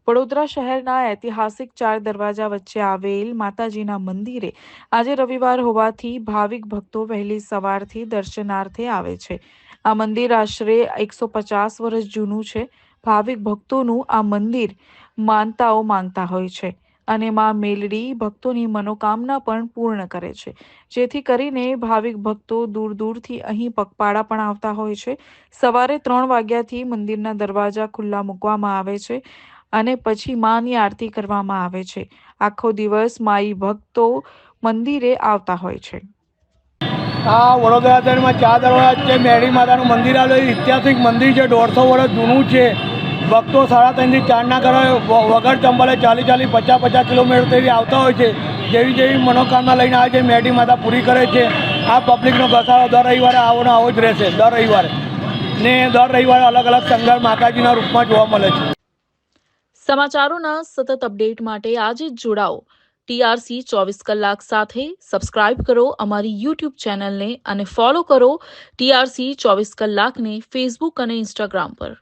વડોદરા શહેરના ઐતિહાસિક 4 દરવાજા વચ્ચે આવેલ માતાજીના મંદિરે આજે રવિવાર હોવાથી ભાવિક ભક્તો વહેલી સવારથી દર્શનાર્થે આવે છે. આ મંદિર આશરે 150 વર્ષ જૂનું છે. ભાવિક ભક્તોનું આ મંદિર માનતાઓ માંગતા હોય છે અને માં મેલડી ભક્તોની મનોકામના પણ પૂર્ણ કરે છે, જેથી કરીને ભાવિક ભક્તો દૂર દૂરથી અહીં પગપાળા પણ આવતા હોય છે. સવારે 3 વાગ્યાથી મંદિરના દરવાજા ખુલ્લા મૂકવામાં આવે છે અને પછી માની આરતી કરવામાં આવે છે. આખો દિવસ માઈ ભક્તો મંદિરે આવતા હોય છે. આ વડોદરા શહેરમાં 4 દરવાજા છે. મેરડી માતાનું મંદિર આવેલું ઐતિહાસિક મંદિર છે. 150 વર્ષ જૂનું છે. ભક્તો 3:30થી 4ના ઘરે વગર ચંબલે 40-50 કિલોમીટરથી આવતા હોય છે. જેવી મનોકામના લઈને આવે છે મેરડી માતા પૂરી કરે છે. આ પબ્લિકનો ઘસારો દર રવિવારે આવો જ રહેશે. દર રવિવારે અલગ અલગ સંઘર્ષ માતાજીના રૂપમાં જોવા મળે છે. સમાચારોના સતત અપડેટ માટે આજે જ જોડાઓ TRC 24 કલાક સાથે. સબસ્ક્રાઇબ કરો અમારી YouTube ચેનલને અને ફોલો કરો TRC 24 કલાકને ફેસબુક અને ઇન્સ્ટાગ્રામ પર.